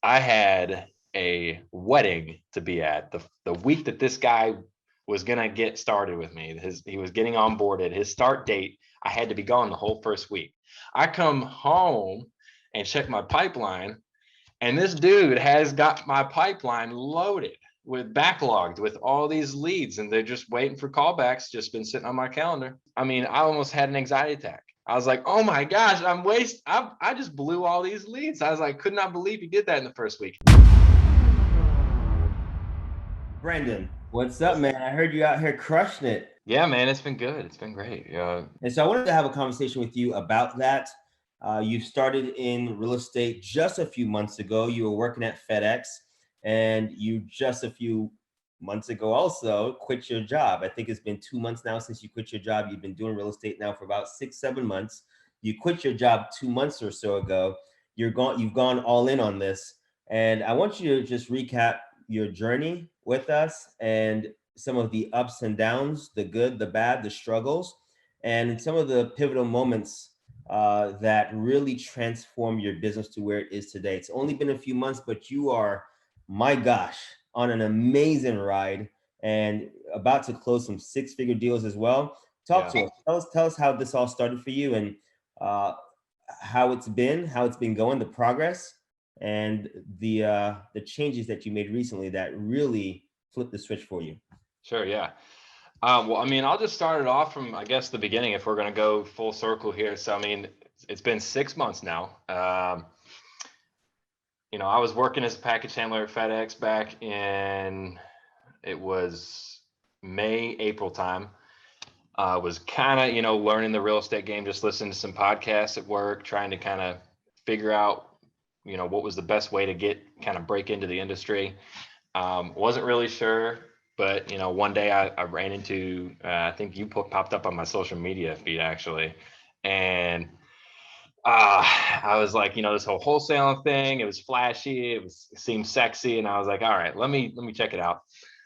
I had a wedding to be at the week that this guy was gonna get started with me. He was getting onboarded. His start date, I had to be gone the whole first week. I come home and check my pipeline, and this dude has got my pipeline loaded with backlogged with all these leads, and they're just waiting for callbacks, just been sitting on my calendar. I mean, I almost had an anxiety attack. I was like, oh my gosh, I just blew all these leads. I was like, could not believe he did that in the first week. Brandon, what's up, man? I heard you out here crushing it. Yeah, man, it's been good. It's been great. And so I wanted to have a conversation with you about that. You started in real estate just a few months ago. You were working at FedEx, and you just a few months ago also quit your job. I think it's been 2 months now since you quit your job. You've been doing real estate now for about 6, 7 months. You quit your job 2 months or so ago. You've gone all in on this. And I want you to just recap your journey with us and some of the ups and downs, the good, the bad, the struggles, and some of the pivotal moments that really transform your business to where it is today. It's only been a few months, but you are, my gosh, on an amazing ride and about to close some six-figure deals as well. Talk Yeah. to us. Tell us how this all started for you and uh, how it's been going, the progress, and the changes that you made recently that really flipped the switch for you. Sure. Yeah. Well, I mean, I'll just start it off from, I guess, the beginning if we're going to go full circle here. So, I mean, it's been 6 months now. I was working as a package handler at FedEx back in, it was May, April time. Was kind of, learning the real estate game, just listening to some podcasts at work, trying to kind of figure out, what was the best way to kind of break into the industry. Wasn't really sure, but one day I ran into, I think you popped up on my social media feed actually, and I was like, this whole wholesaling thing, it was flashy, it seemed sexy, and I was like, all right, let me check it out.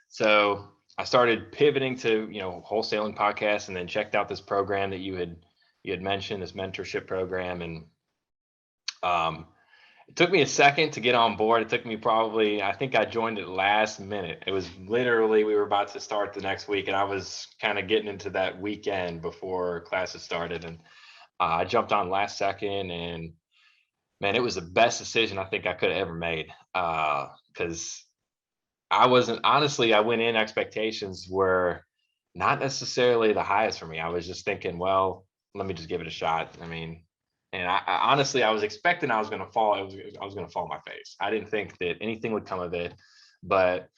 So I started pivoting to wholesaling podcasts, and then checked out this program that you had mentioned, this mentorship program, and um, it took me a second to get on board. It took me probably, I think I joined it last minute. It was literally, we were about to start the next week, and I was kind of getting into that weekend before classes started. And I jumped on last second, and man, it was the best decision I think I could have ever made. Because I wasn't, honestly, I went in, expectations were not necessarily the highest for me. I was just thinking, well, let me just give it a shot. I mean, and I honestly, I was expecting I was going to fall. I was going to fall on my face. I didn't think that anything would come of it. But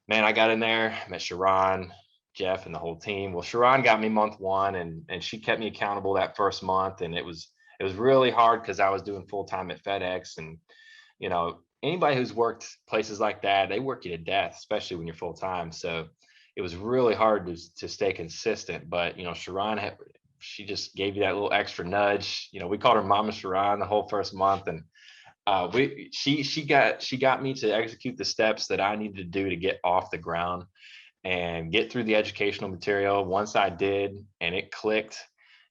man, I got in there, met Sharon, Jeff, and the whole team. Well, Sharon got me month one, and she kept me accountable that first month. And it was really hard because I was doing full time at FedEx, and anybody who's worked places like that, they work you to death, especially when you're full time. So it was really hard to stay consistent. But Sharon she just gave you that little extra nudge. We called her Mama Sharon the whole first month, and she got me to execute the steps that I needed to do to get off the ground and get through the educational material. Once I did, and it clicked,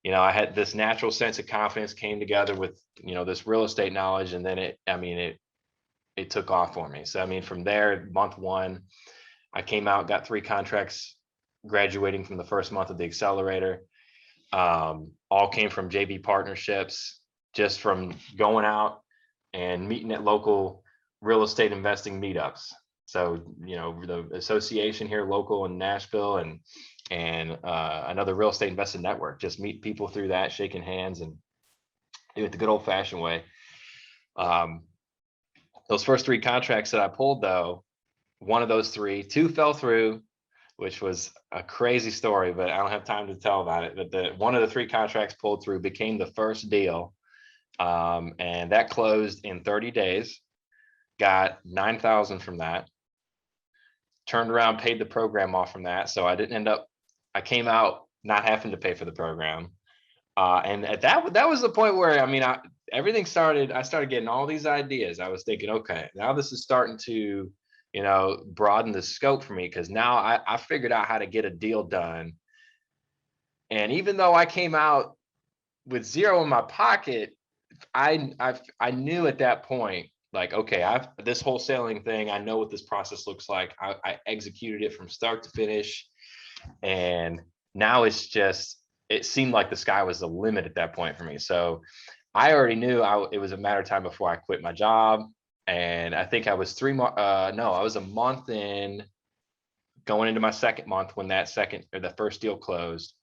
I had this natural sense of confidence came together with this real estate knowledge, and then it took off for me. So I mean, from there, month one, I came out, got 3 contracts, graduating from the first month of the accelerator. All came from JV partnerships, just from going out and meeting at local real estate investing meetups. So the association here local in Nashville, and another real estate investing network, just meet people through that, shaking hands, and do it the good old fashioned way. Those first 3 contracts that I pulled, though, one of those two fell through, which was a crazy story, but I don't have time to tell about it. But one of the 3 contracts pulled through became the first deal, and that closed in 30 days. Got 9,000 from that. Turned around, paid the program off from that, so I didn't end up. I came out not having to pay for the program, and at that was the point where everything started. I started getting all these ideas. I was thinking, okay, now this is starting to broaden the scope for me, because now I figured out how to get a deal done. And even though I came out with zero in my pocket, I knew at that point, like, okay, I've this wholesaling thing, I know what this process looks like. I executed it from start to finish. And now it's just, it seemed like the sky was the limit at that point for me. So I already knew it was a matter of time before I quit my job. And I think I was 3 months, no, I was a month in, going into my second month when that second or the first deal closed.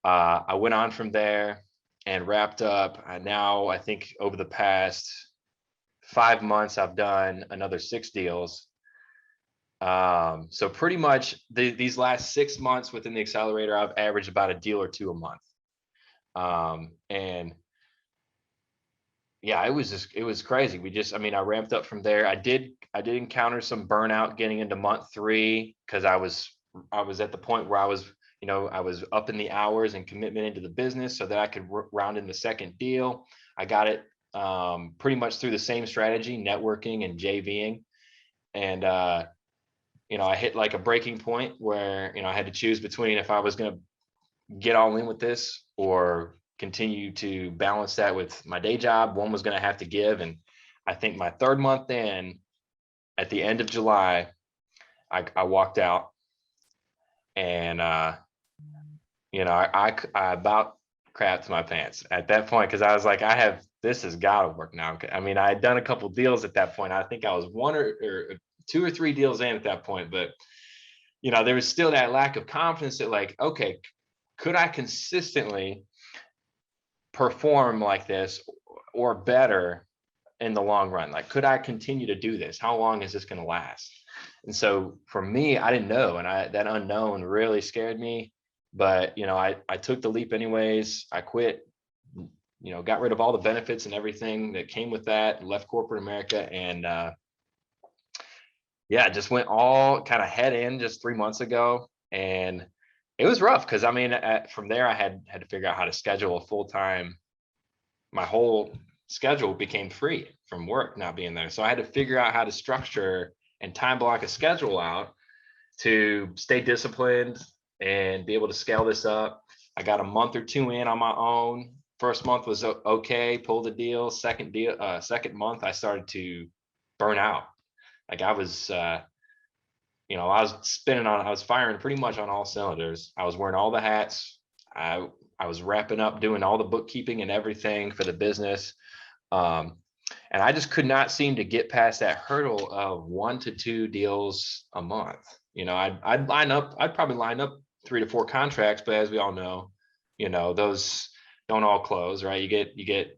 I went on from there and wrapped up. Now I think over the past 5 months, I've done another 6 deals. So pretty much these last 6 months within the accelerator, I've averaged about a deal or 2 a month. And yeah, it was crazy. I mean, I ramped up from there. I did encounter some burnout getting into month 3 because I was at the point where I was, I was up in the hours and commitment into the business so that I could round in the second deal. I got it pretty much through the same strategy, networking and JVing. And I hit like a breaking point where, I had to choose between if I was going to get all in with this or continue to balance that with my day job. One was going to have to give. And I think my 3rd month in, at the end of July, I walked out and, I about crapped my pants at that point. Cause I was like, this has got to work now. I mean, I had done a couple deals at that point. I think I was 1 or 2 or 3 deals in at that point, but there was still that lack of confidence that like, okay, could I consistently perform like this or better in the long run? Like, could I continue to do this? How long is this going to last? And so for me, I didn't know. And that unknown really scared me, but I took the leap anyways. I quit, got rid of all the benefits and everything that came with that, left corporate America. And, yeah, just went all kind of head in just 3 months ago. And it was rough because I mean, from there, I had to figure out how to schedule a full-time. My whole schedule became free from work not being there. So I had to figure out how to structure and time block a schedule out to stay disciplined and be able to scale this up. I got a month or 2 in on my own. First month was okay, pulled the deal. Second month, I started to burn out. Like I was, I was firing pretty much on all cylinders. I was wearing all the hats. I was wrapping up, doing all the bookkeeping and everything for the business. And I just could not seem to get past that hurdle of 1 to 2 deals a month. I'd probably line up 3 to 4 contracts, but as we all know, those don't all close, right? You get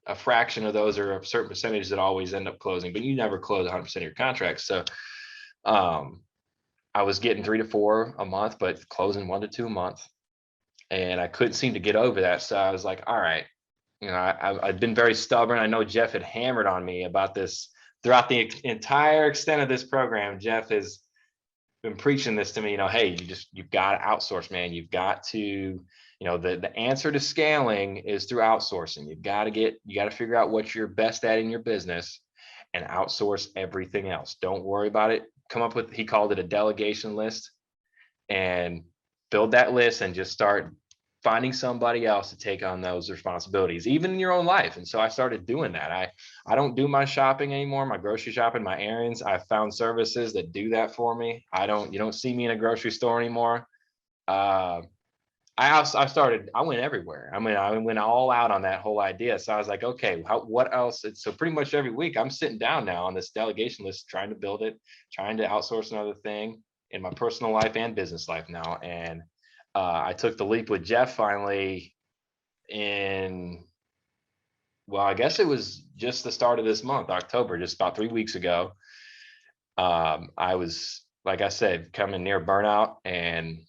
a fraction of those or a certain percentage that always end up closing, but you never close 100% of your contracts. So I was getting 3 to 4 a month, but closing 1 to 2 a month. And I couldn't seem to get over that. So I was like, all right, I've been very stubborn. I know Jeff had hammered on me about this throughout the entire extent of this program. Jeff has been preaching this to me, hey, you've got to outsource, man. You've got to, the answer to scaling is through outsourcing. You got to figure out what you're best at in your business and outsource everything else. Don't worry about it. He called it a delegation list, and build that list and just start finding somebody else to take on those responsibilities, even in your own life. And so I started doing that. I don't do my shopping anymore, my grocery shopping, my errands. I found services that do that for me. You don't see me in a grocery store anymore. I went everywhere. I mean, I went all out on that whole idea. So I was like, okay, what else? So pretty much every week I'm sitting down now on this delegation list, trying to build it, trying to outsource another thing in my personal life and business life now. And I took the leap with Jeff finally I guess it was just the start of this month, October, just about 3 weeks ago. I was, like I said, coming near burnout, and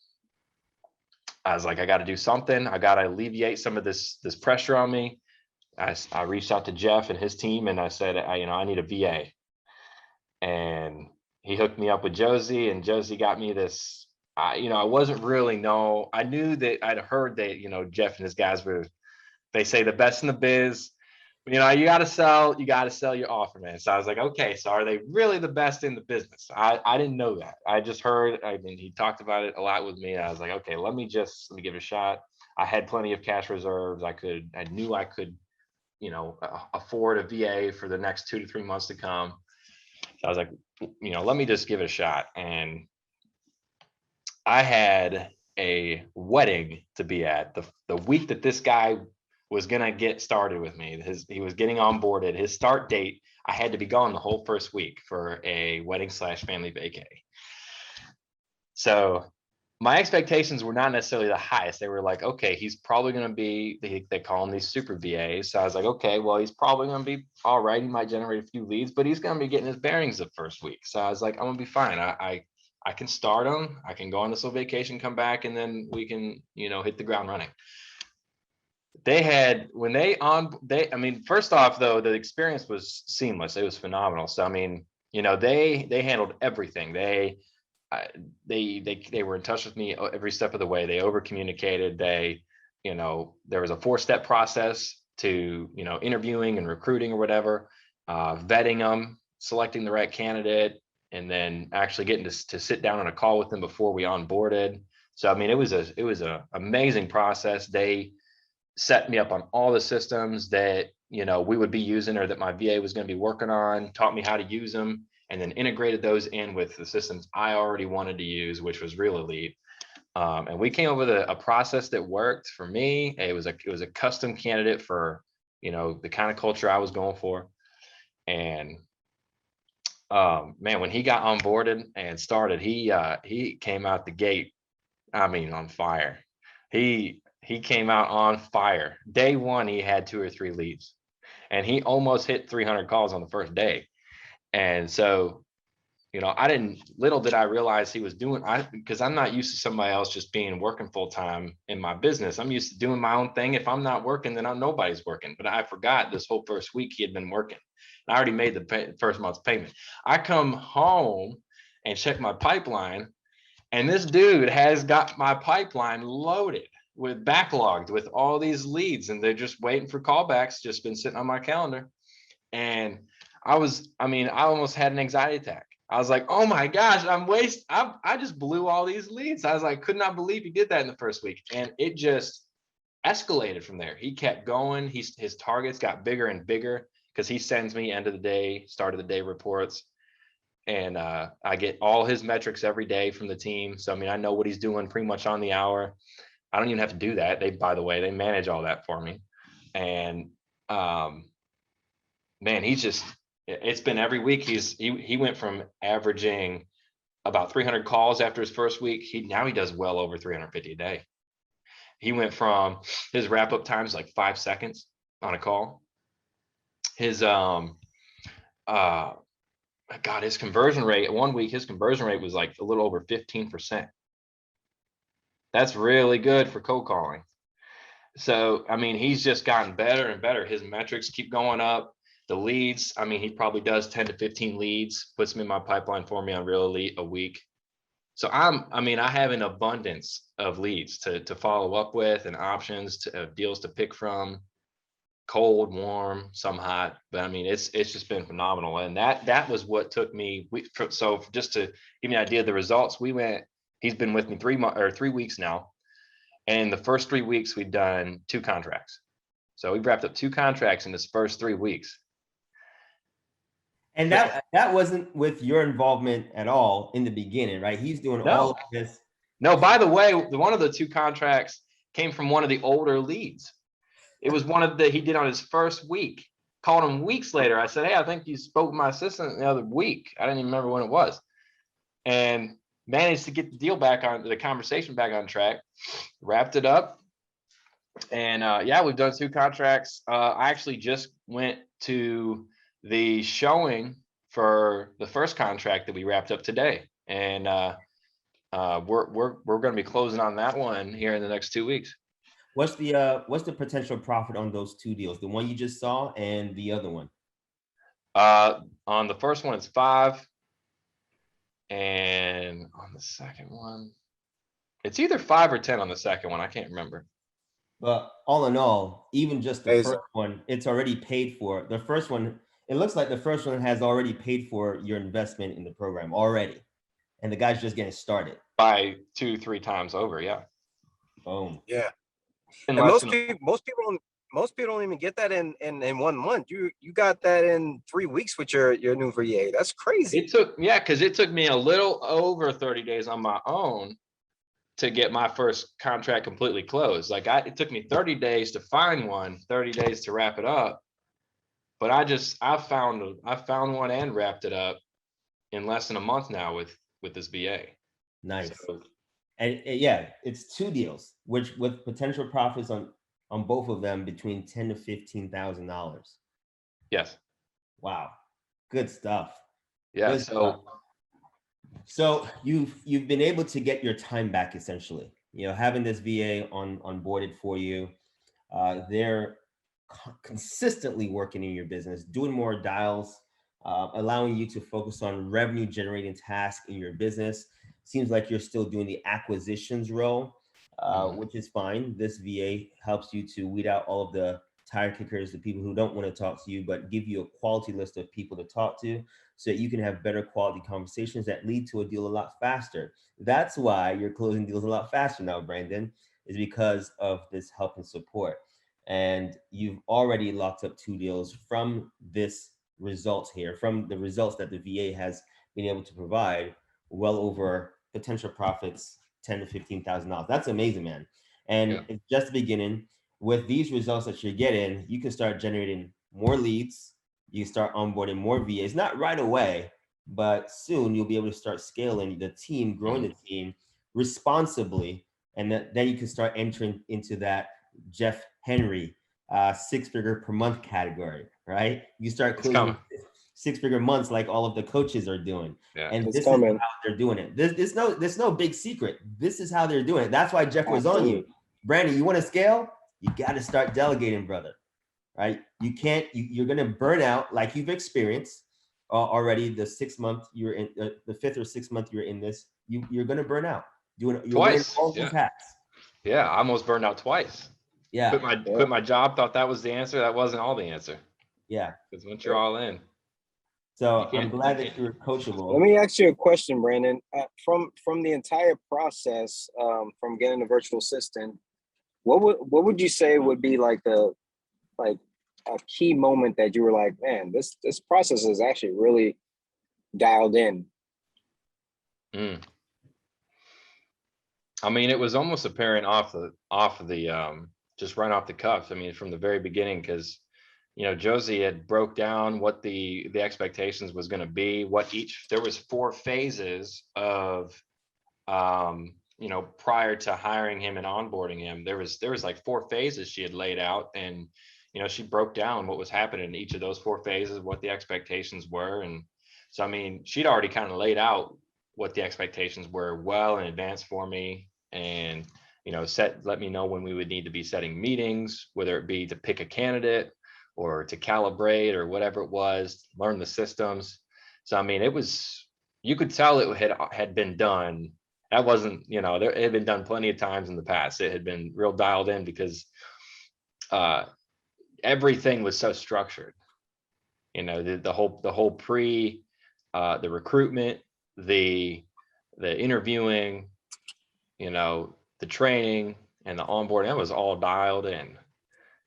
I was like, I got to do something. I got to alleviate some of this pressure on me. I reached out to Jeff and his team, and I said, I need a VA. And he hooked me up with Josie, and Josie got me this. I wasn't really I knew that I'd heard that, Jeff and his guys they say the best in the biz. You got to sell your offer, man. So I was like, okay, so are they really the best in the business? I didn't know that. I just heard, he talked about it a lot with me. And I was like, okay, let me give it a shot. I had plenty of cash reserves. I knew I could afford a VA for the next 2 to 3 months to come. So I was like, let me just give it a shot. And I had a wedding to be at the week that this guy was gonna get started with me. He was getting onboarded. His start date, I had to be gone the whole first week for a wedding / family vacay. So my expectations were not necessarily the highest. They were like, okay, he's probably going to be, they call them these super VAs. So I was like, okay, well, he's probably going to be all right. He might generate a few leads, but he's going to be getting his bearings the first week. So I was like, I'm going to be fine. I can start him. I can go on this little vacation, come back, and then we can, hit the ground running. First off, though, the experience was seamless. It was phenomenal. So, they handled everything. They were in touch with me every step of the way. They over communicated. There was a 4-step process to, interviewing and recruiting or whatever, vetting them, selecting the right candidate, and then actually getting to sit down on a call with them before we onboarded. So, it was a amazing process. They set me up on all the systems that, we would be using or that my VA was going to be working on, taught me how to use them, and then integrated those in with the systems I already wanted to use, which was Real Elite. And we came up with a process that worked for me. It was a custom candidate for, the kind of culture I was going for. And man, when he got onboarded and started, he came out the gate, on fire. He came out on fire. Day one, he had 2 or 3 leads, and he almost hit 300 calls on the first day. And so, little did I realize he was because I'm not used to somebody else just working full time in my business. I'm used to doing my own thing. If I'm not working, then nobody's working. But I forgot this whole first week he had been working. I already made the first month's payment. I come home and check my pipeline, and this dude has got my pipeline loaded backlogged with all these leads, and they're just waiting for callbacks, just been sitting on my calendar. And I almost had an anxiety attack. I was like, oh my gosh, I just blew all these leads. I was like, could not believe he did that in the first week. And it just escalated from there. He kept going. His targets got bigger and bigger because he sends me end of the day, start of the day reports. And I get all his metrics every day from the team. So, I know what he's doing pretty much on the hour. I don't even have to do that. By the way, they manage all that for me. And man, it's been every week. He went from averaging about 300 calls after his first week. Now he does well over 350 a day. He went from his wrap up times like 5 seconds on a call. His his conversion rate, 1 week, his conversion rate was like a little over 15%. That's really good for cold calling. So, he's just gotten better and better. His metrics keep going up. The leads, he probably does 10 to 15 leads, puts them in my pipeline for me on Real Elite a week. So I have an abundance of leads to follow up with and options to deals to pick from, cold, warm, some hot. But it's just been phenomenal. And that was what took me. So just to give you an idea of the results, he's been with me 3 weeks now. And the first 3 weeks, we've done 2 contracts. So we've wrapped up 2 contracts in this first 3 weeks. And that wasn't with your involvement at all in the beginning, right? He's doing all of this. No, by the way, one of the 2 contracts came from one of the older leads. It was one he did on his first week. Called him weeks later. I said, hey, I think you spoke with my assistant the other week. I didn't even remember when it was. And managed to get the conversation back on track, wrapped it up. And we've done 2 contracts. I actually just went to the showing for the first contract that we wrapped up today. And we're going to be closing on that one here in the next 2 weeks. What's the potential profit on those 2 deals? The one you just saw and the other one? On the first one, it's 5. And on the second one, it's either 5 or 10 on the second one. I can't remember. But all in all, even just the first one, it's already paid for. The first one, it looks like the first one has already paid for your investment in the program already. And the guy's just getting started. By 2-3 times over, yeah. Boom. Yeah. And most people most people don't even get that in 1 month. You got that in 3 weeks with your new VA. That's crazy. Because it took me a little over 30 days on my own to get my first contract completely closed. Like it took me 30 days to find one, 30 days to wrap it up. But I found one and wrapped it up in less than a month now with this VA. Nice. So, And yeah, it's 2 deals, which with potential profits on both of them between $10,000 to $15,000. yes. Wow, good stuff. Yeah. Good stuff. So you've been able to get your time back essentially. You know, having this VA onboarded for you, they're consistently working in your business, doing more dials, allowing you to focus on revenue generating tasks in your business. Seems like you're still doing the acquisitions role, which is fine. This VA helps you to weed out all of the tire kickers, the people who don't want to talk to you, but give you a quality list of people to talk to so that you can have better quality conversations that lead to a deal a lot faster. That's why you're closing deals a lot faster now, Brandon, is because of this help and support. And you've already locked up 2 deals from this results here, from the results that the VA has been able to provide, well over potential profits, $10,000 to $15,000. That's amazing, man. And it's just the beginning. With these results that you're getting, you can start generating more leads. You start onboarding more VAs, not right away, but soon you'll be able to start scaling the team, growing the team responsibly. And then you can start entering into that Jeff Henry 6-figure per month category, right? You start closing 6-figure months like all of the coaches are doing. Yeah. And this is how they're doing it. There's no big secret. This is how they're doing it. That's why Jeff was on you. Brandon, you want to scale? You got to start delegating, brother, right? You can't, you're going to burn out like you've experienced already the 6th month you're in, the 5th or 6th month you're in this, you're going to burn out. You're twice. all these hats. Yeah, I almost burned out twice. Yeah. Quit my job, thought that was the answer. That wasn't all the answer. Yeah. Because once you're all in. So I'm glad that you're coachable. Let me ask you a question, Brandon. From the entire process, from getting a virtual assistant, what would you say would be like a key moment that you were like, man, this process is actually really dialed in? I mean, it was almost apparent off of the just right off the cuff. I mean, from the very beginning, because Josie had broke down what the expectations was going to be, there was 4 phases of prior to hiring him and onboarding him. There was like 4 phases she had laid out, and she broke down what was happening in each of those 4 phases, what the expectations were. And so, I mean, she'd already kind of laid out what the expectations were well in advance for me, and let me know when we would need to be setting meetings, whether it be to pick a candidate or to calibrate or whatever it was, learn the systems. So, I mean, you could tell it had been done. That wasn't, it had been done plenty of times in the past. It had been real dialed in because everything was so structured. The whole pre, the recruitment, the interviewing, the training and the onboarding, that was all dialed in.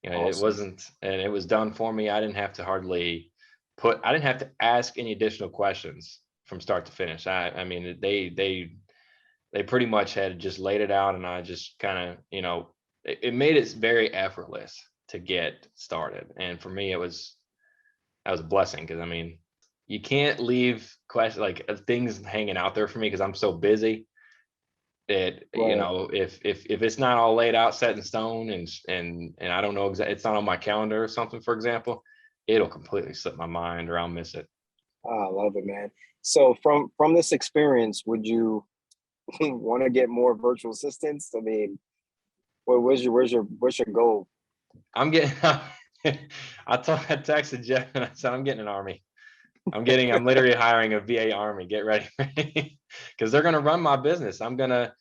Awesome. It wasn't, and it was done for me. I didn't have to ask any additional questions from start to finish. I mean, they pretty much had just laid it out, and I just kind of, it made it very effortless to get started. And for me, that was a blessing, because I mean, you can't leave questions like things hanging out there for me because I'm so busy. That if it's not all laid out, set in stone, and I don't know exactly, it's not on my calendar or something, for example, it'll completely slip my mind or I'll miss it. Oh, I love it, man. So from this experience, would you want to get more virtual assistants? I mean, where's your goal? I'm getting. I texted Jeff and I said I'm getting an army. I'm literally hiring a VA army. Get ready, because they're gonna run my business. I'm gonna,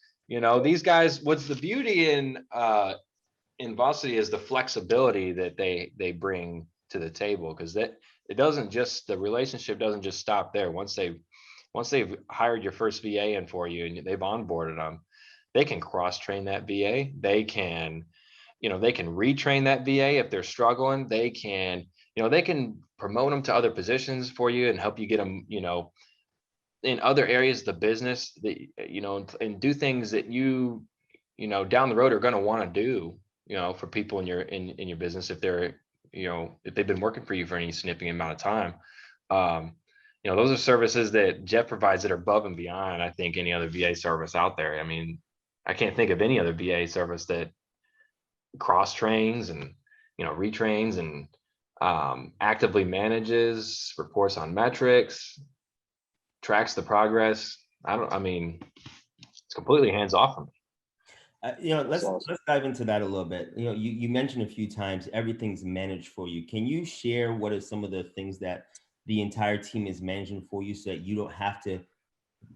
these guys. What's the beauty in Varsity is the flexibility that they bring to the table, because the relationship doesn't just stop there. Once they've hired your first VA in for you and they've onboarded them, they can cross train that VA. They can they can retrain that VA if they're struggling. They can, they can promote them to other positions for you and help you get them, in other areas of the business that, and do things that down the road are going to want to do, for people in your business if they're, if they've been working for you for any significant amount of time. Those are services that Jeff provides that are above and beyond, I think, any other VA service out there. I mean, I can't think of any other VA service that cross trains and, retrains and actively manages, reports on metrics, tracks the progress. It's completely hands off from me. Let's dive into that a little bit. You mentioned a few times everything's managed for you. Can you share what are some of the things that the entire team is managing for you so that you don't have to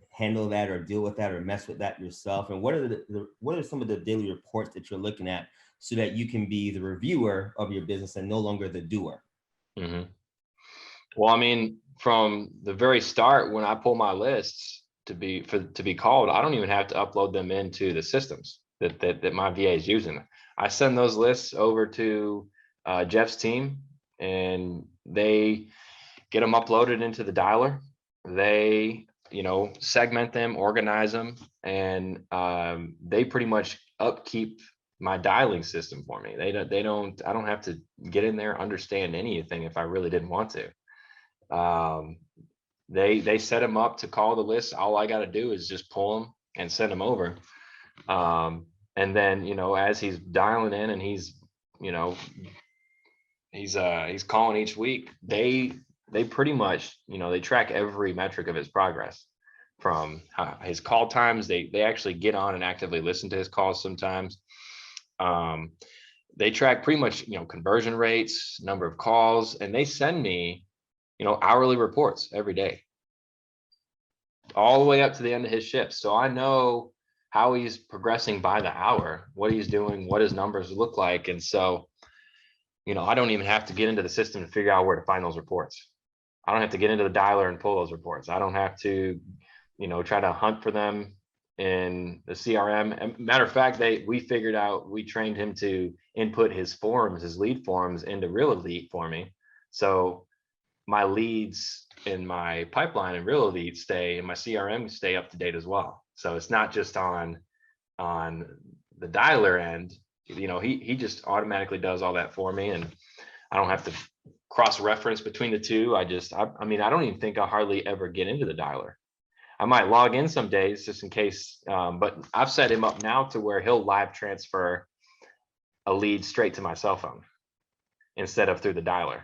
handle that or deal with that or mess with that yourself? And what are some of the daily reports that you're looking at so that you can be the reviewer of your business and no longer the doer? Mm-hmm. Well, from the very start, when I pull my lists to be called, I don't even have to upload them into the systems that my VA is using. I send those lists over to Jeff's team, and they get them uploaded into the dialer. They, segment them, organize them, and they pretty much upkeep my dialing system for me. I don't have to get in there, understand anything if I really didn't want to. They set them up to call the list. All I got to do is just pull them and send them over. And then, as he's dialing in and he's calling each week, they pretty much, they track every metric of his progress, from his call times. They actually get on and actively listen to his calls sometimes. They track pretty much, conversion rates, number of calls, and they send me, hourly reports every day, all the way up to the end of his shift. So I know how he's progressing by the hour, what he's doing, what his numbers look like. And so, I don't even have to get into the system to figure out where to find those reports. I don't have to get into the dialer and pull those reports. I don't have to, try to hunt for them in the CRM. And matter of fact, we trained him to input his lead forms into Real Elite for me. So my leads in my pipeline and Real Elite and my CRM stay up to date as well. So it's not just on the dialer end. He just automatically does all that for me, and I don't have to cross-reference between the two. I don't even think I hardly ever get into the dialer. I might log in some days just in case, but I've set him up now to where he'll live transfer a lead straight to my cell phone instead of through the dialer.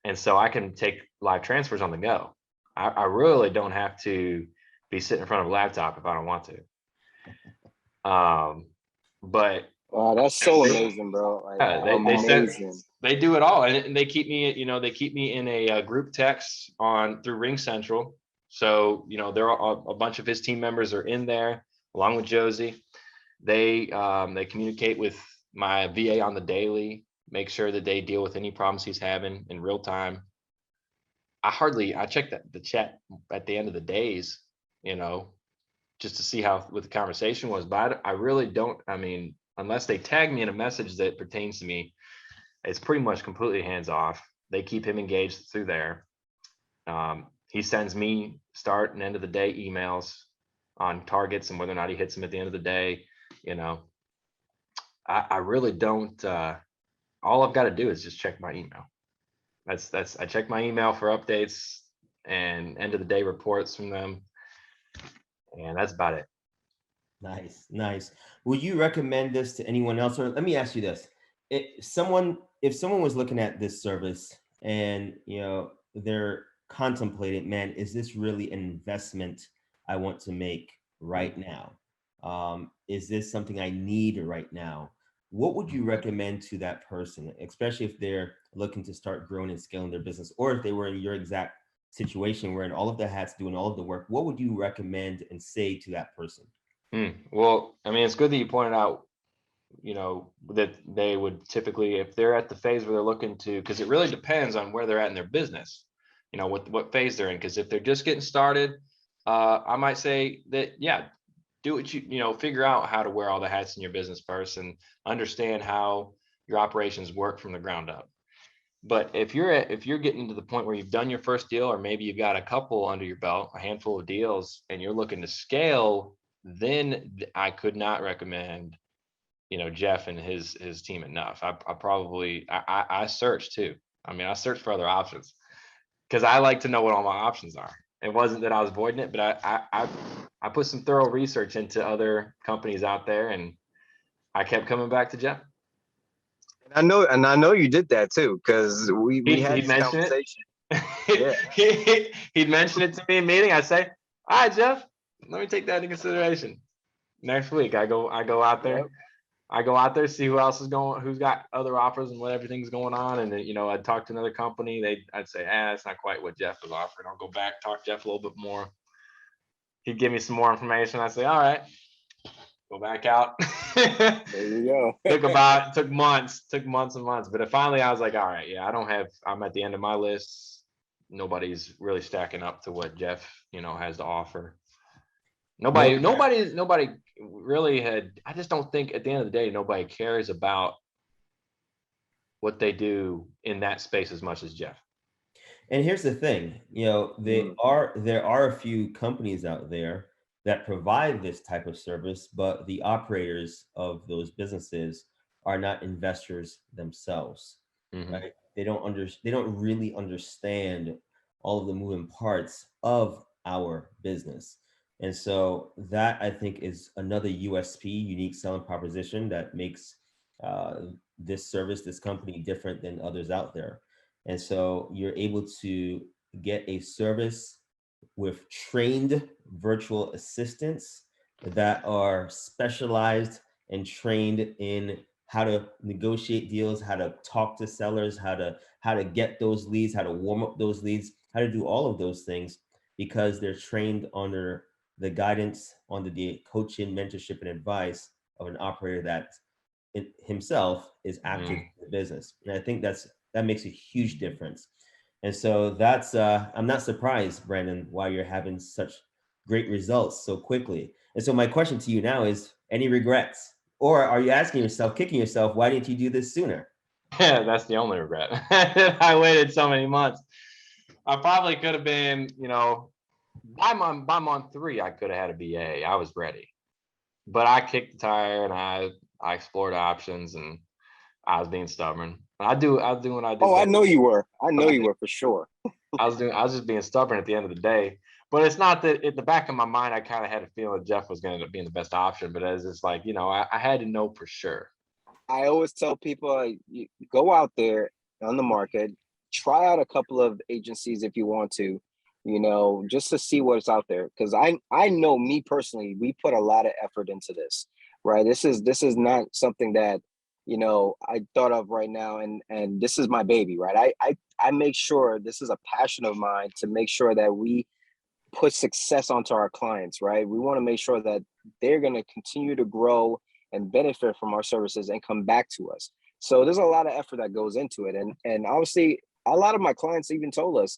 And so I can take live transfers on the go. I really don't have to be sitting in front of a laptop if I don't want to. But wow, that's so amazing, bro. They do it all, and they keep me, they keep me in a group text through Ring Central. So, there are a bunch of his team members are in there along with Josie. They communicate with my VA on the daily, make sure that they deal with any problems he's having in real time. I check the chat at the end of the days, just to see what the conversation was. But I really don't, unless they tag me in a message that pertains to me, it's pretty much completely hands off. They keep him engaged through there. He sends me start and end of the day emails on targets and whether or not he hits them at the end of the day. I really don't, all I've got to do is just check my email. I check my email for updates and end of the day reports from them. And that's about it. Nice. Would you recommend this to anyone else? Or let me ask you this. If someone was looking at this service and, they're contemplating, man, is this really an investment I want to make right now? Is this something I need right now? What would you recommend to that person, especially if they're looking to start growing and scaling their business, or if they were in your exact situation wearing all of the hats, doing all of the work? What would you recommend and say to that person? Well, it's good that you pointed out, that they would typically, if they're at the phase where they're looking to, because it really depends on where they're at in their business, what phase they're in. Because if they're just getting started, I might say that, yeah, do what figure out how to wear all the hats in your business first and understand how your operations work from the ground up. But if you're getting to the point where you've done your first deal, or maybe you've got a couple under your belt, a handful of deals, and you're looking to scale, then I could not recommend, Jeff and his team enough. I searched too. I mean, I searched for other options because I like to know what all my options are. It wasn't that I was avoiding it, but I put some thorough research into other companies out there, and I kept coming back to Jeff. And I know you did that too, because we had this conversation. He'd mention it to me in meeting. I say, all right, Jeff, let me take that into consideration. Next week, I go out there. Yep. I go out there, see who else is going, who's got other offers and what everything's going on. And then, I'd talk to another company. I'd say, it's not quite what Jeff was offering. I'll go back, talk to Jeff a little bit more. He'd give me some more information. I'd say, all right, go back out. There you go. took months and months. But finally I was like, all right, I'm at the end of my list. Nobody's really stacking up to what Jeff, has to offer. Nobody really had. I just don't think at the end of the day, nobody cares about what they do in that space as much as Jeff. And here's the thing, there are a few companies out there that provide this type of service, but the operators of those businesses are not investors themselves. Mm-hmm. Right? They don't really understand all of the moving parts of our business. And so that, I think, is another USP, unique selling proposition, that makes this company different than others out there. And so you're able to get a service with trained virtual assistants that are specialized and trained in how to negotiate deals, how to talk to sellers, how to get those leads, how to warm up those leads, how to do all of those things, because they're trained under the guidance, under the coaching, mentorship, and advice of an operator that himself is active in the business. And I think that makes a huge difference. And so that's, I'm not surprised, Brandon, why you're having such great results so quickly. And so my question to you now is, any regrets? Or are you asking yourself, kicking yourself, why didn't you do this sooner? Yeah, that's the only regret. I waited so many months. I probably could have been, by month 3, I could have had a BA. I was ready. But I kicked the tire and I explored options, and I was being stubborn. I was doing what I do. Oh, I know you were. I know you were for sure. I was just being stubborn at the end of the day. But it's not that at the back of my mind, I kind of had a feeling Jeff was going to end up being the best option. But as it's like, I had to know for sure. I always tell people, you go out there on the market, try out a couple of agencies if you want to, just to see what's out there. Because I know, me personally, we put a lot of effort into this, right? This is not something that, I thought of right now, and this is my baby, right? I make sure, this is a passion of mine, to make sure that we put success onto our clients, right? We want to make sure that they're going to continue to grow and benefit from our services and come back to us. So there's a lot of effort that goes into it. And obviously, a lot of my clients even told us,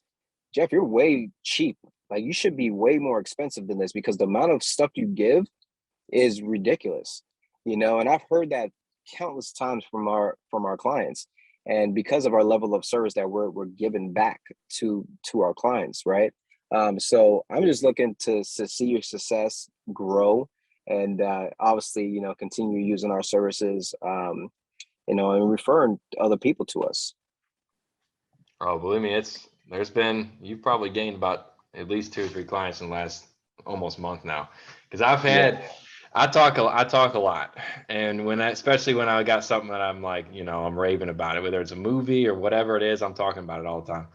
Jeff, you're way cheap. Like, you should be way more expensive than this, because the amount of stuff you give is ridiculous, and I've heard that countless times from our clients, and because of our level of service that we're giving back to our clients, right? So I'm just looking to see your success grow, and obviously, continue using our services, and referring other people to us. Oh, believe me, you've probably gained about at least 2 or 3 clients in the last almost month now, because I've had. Yeah. I talk a lot, and especially when I got something that I'm like, I'm raving about it, whether it's a movie or whatever it is, I'm talking about it all the time.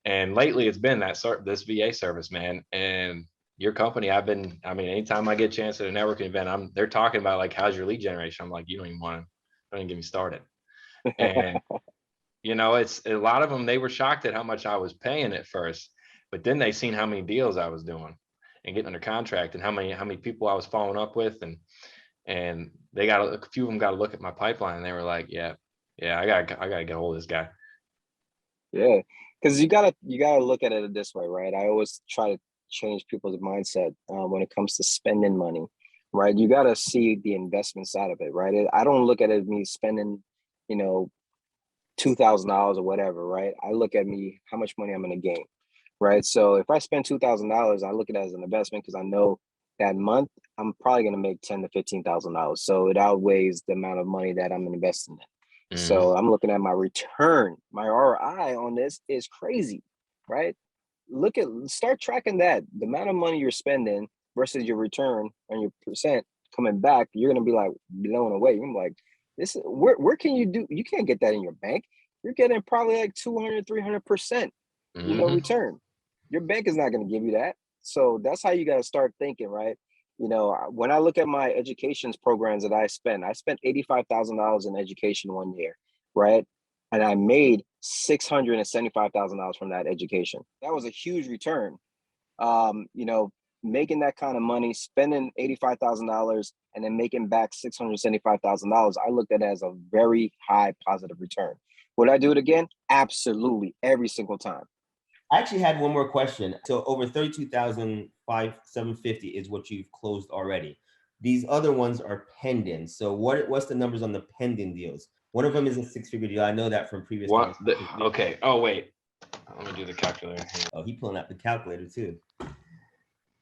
And lately it's been this VA service, man. And your company, anytime I get a chance at a networking event, they're talking about, like, how's your lead generation? I'm like, don't even get me started. And it's a lot of them, they were shocked at how much I was paying at first, but then they seen how many deals I was doing and getting under contract, and how many people I was following up with, and they got a few of them got to look at my pipeline, and they were like, yeah, I gotta get a hold of this guy. Yeah, because you gotta look at it this way, right? I always try to change people's mindset when it comes to spending money, right? You got to see the investment side of it, right? I don't look at it as me spending, you know, $2,000 or whatever, right? I look at me how much money I'm going to gain, right? So if I spend $2,000, I look at it as an investment because I know that month I'm probably going to make $10,000 to $15,000. So it outweighs the amount of money that I'm investing in. So I'm looking at my return. My ROI on this is crazy, right? Start tracking that. The amount of money you're spending versus your return on your percent coming back, you're gonna be like blown away. I'm like, this where can you do? You can't get that in your bank. You're getting probably like 200, 300%, return. Your bank is not gonna give you that. So that's how you gotta start thinking, right? When I look at my education programs that I spent $85,000 in education one year, right? And I made $675,000 from that education. That was a huge return. Making that kind of money, spending $85,000 and then making back $675,000, I looked at it as a very high positive return. Would I do it again? Absolutely, every single time. I actually had one more question. So over 32,750 is what you've closed already. These other ones are pending. So what's the numbers on the pending deals? One of them is a 6-figure deal. I know that from previous. Okay. Oh, wait. Let me do the calculator. Oh, he's pulling out the calculator too.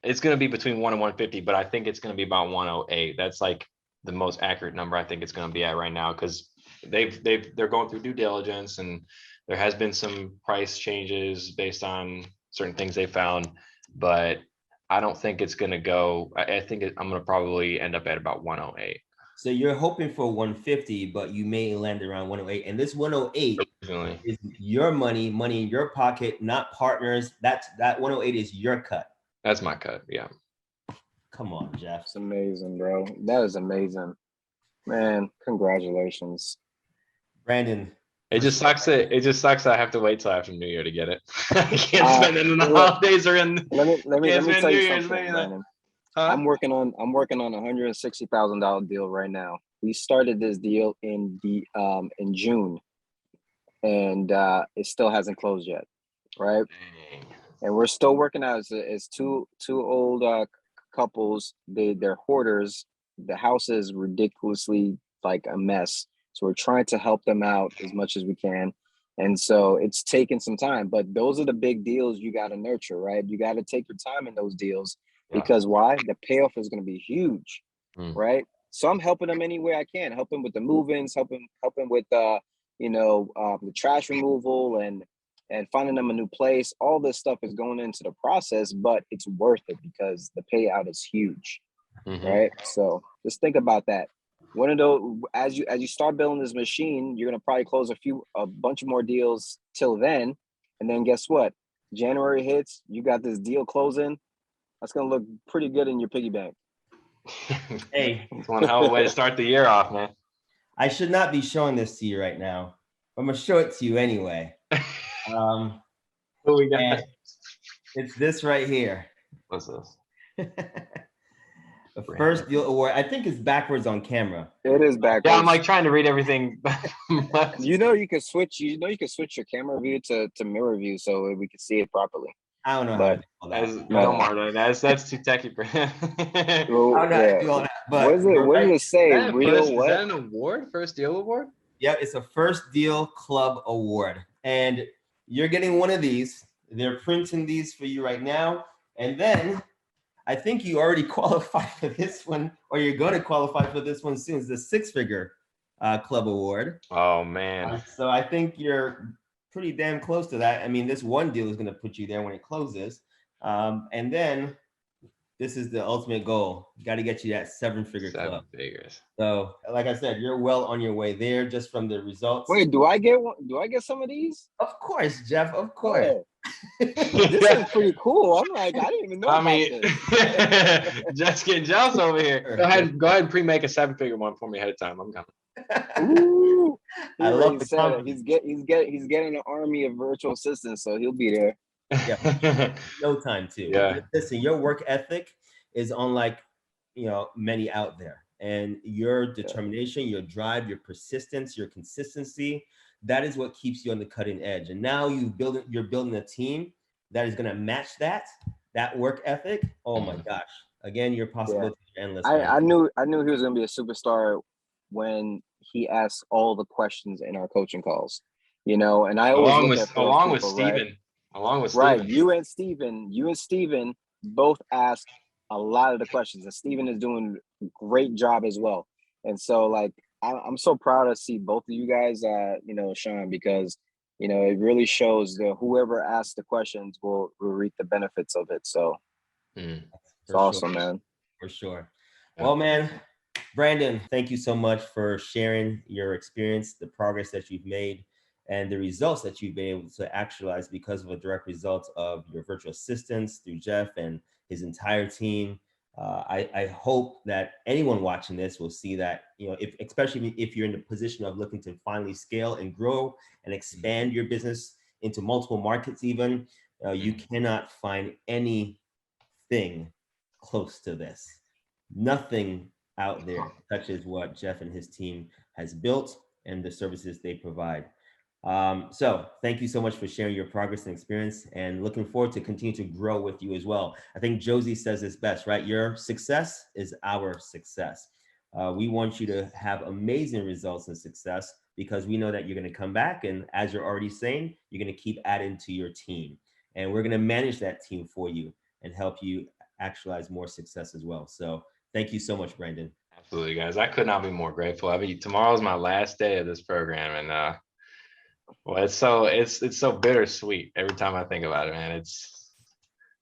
It's going to be between 1 and 150, but I think it's going to be about 108. That's like the most accurate number I think it's going to be at right now, because they're going through due diligence, and there has been some price changes based on certain things they found, but I don't think it's going to go. I think I'm going to probably end up at about 108. So you're hoping for 150, but you may land around 108. And this 108 is your money in your pocket, not partners. That 108 is your cut. That's my cut. Yeah. Come on, Jeff. It's amazing, bro. That is amazing, man. Congratulations, Brandon. It just sucks that I have to wait till after New Year to get it. I can't spend it in the holidays or in. Let me tell you something, Brandon. I'm working on a $160,000 deal right now. We started this deal in June, and it still hasn't closed yet, right? Dang. And we're still working out. It's two old couples. They're hoarders. The house is ridiculously like a mess. So we're trying to help them out as much as we can. And so it's taken some time, but those are the big deals you got to nurture, right? You got to take your time in those deals. Because why? The payoff is going to be huge, right? So I'm helping them any way I can, helping with the move-ins, helping with the trash removal and finding them a new place. All this stuff is going into the process, but it's worth it because the payout is huge, right? So just think about that. One of those, as you start building this machine, you're going to probably close a bunch of more deals till then, and then guess what? January hits, you got this deal closing. That's going to look pretty good in your piggy bank. Hey, it's one hell of a way to start the year off, man. I should not be showing this to you right now. I'm going to show it to you anyway. What we got? It's this right here. What's this? The first deal award. I think it's backwards on camera. It is backwards. Yeah, I'm like trying to read everything. You can switch your camera view to mirror view so we can see it properly. I don't know how to do all that. Dolmar, that's too techy for him. I don't know how to do all that. But what does it say? Is that an award? First deal award? Yeah, it's a first deal club award. And you're getting one of these. They're printing these for you right now. And then I think you already qualify for this one, or you're going to qualify for this one soon. It's the 6-figure club award. Oh, man. So I think you're pretty damn close to that. I mean, this one deal is going to put you there when it closes. And then this is the ultimate goal. Got to get you that 7-figure club. 7 figures. So like I said, you're well on your way there just from the results. Wait, do I get one? Do I get some of these? Of course, Jeff. Of course. Oh. This is pretty cool. I'm like, I didn't even know about this. Just getting jealous over here. Go ahead and pre-make a 7-figure one for me ahead of time. I'm coming. Ooh, I love the comment. He's getting an army of virtual assistants, so he'll be there. Yeah, no time too. Yeah. Listen, your work ethic is unlike many out there, and your determination, your drive, your persistence, your consistency, that is what keeps you on the cutting edge. And now you're building a team that is going to match that work ethic. Oh my gosh, Again, your possibilities are endless. I knew he was gonna be a superstar when he asked all the questions in our coaching calls. You know, and I always look at those along with people, right? Steven. Along with Right. Steven. You and Steven both ask a lot of the questions, and Steven is doing a great job as well. And so, like, I'm so proud to see both of you guys, you know, shine, because, you know, it really shows that whoever asks the questions will reap the benefits of it. So it's awesome, man. For sure. Yeah. Well, man, Brandon, thank you so much for sharing your experience, the progress that you've made, and the results that you've been able to actualize because of a direct result of your virtual assistants through Jeff and his entire team. I hope that anyone watching this will see that, you know, especially if you're in the position of looking to finally scale and grow and expand your business into multiple markets even, you cannot find anything close to this. Nothing out there touches what Jeff and his team has built and the services they provide. So thank you so much for sharing your progress and experience, and looking forward to continue to grow with you as well. I think Josie says this best, right? Your success is our success. We want you to have amazing results and success because we know that you're going to come back, and as you're already saying, you're going to keep adding to your team, and we're going to manage that team for you and help you actualize more success as well. So thank you so much, Brandon. Absolutely, guys. I could not be more grateful. I mean, tomorrow's my last day of this program, and well, it's so bittersweet every time I think about it, man.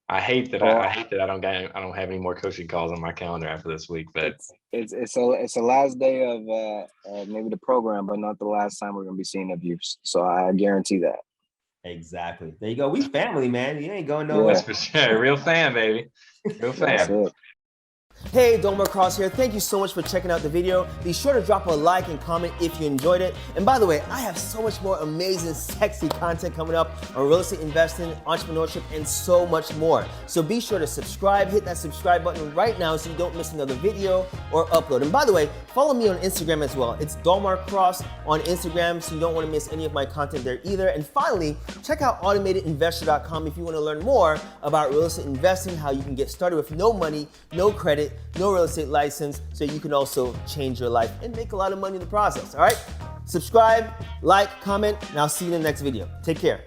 I hate that I don't have any more coaching calls on my calendar after this week, but it's the last day of maybe the program, but not the last time we're gonna be seeing of you. So I guarantee that. Exactly. There you go. We family, man. You ain't going nowhere. that's for sure. Real fan, baby. Real fan. Hey, Dolmar Cross here. Thank you so much for checking out the video. Be sure to drop a like and comment if you enjoyed it. And by the way, I have so much more amazing, sexy content coming up on real estate investing, entrepreneurship, and so much more. So be sure to subscribe, hit that subscribe button right now so you don't miss another video or upload. And by the way, follow me on Instagram as well. It's Dolmar Cross on Instagram, so you don't want to miss any of my content there either. And finally, check out automatedinvestor.com if you want to learn more about real estate investing, how you can get started with no money, no credit, no real estate license, so you can also change your life and make a lot of money in the process, all right? Subscribe, like, comment, and I'll see you in the next video. Take care.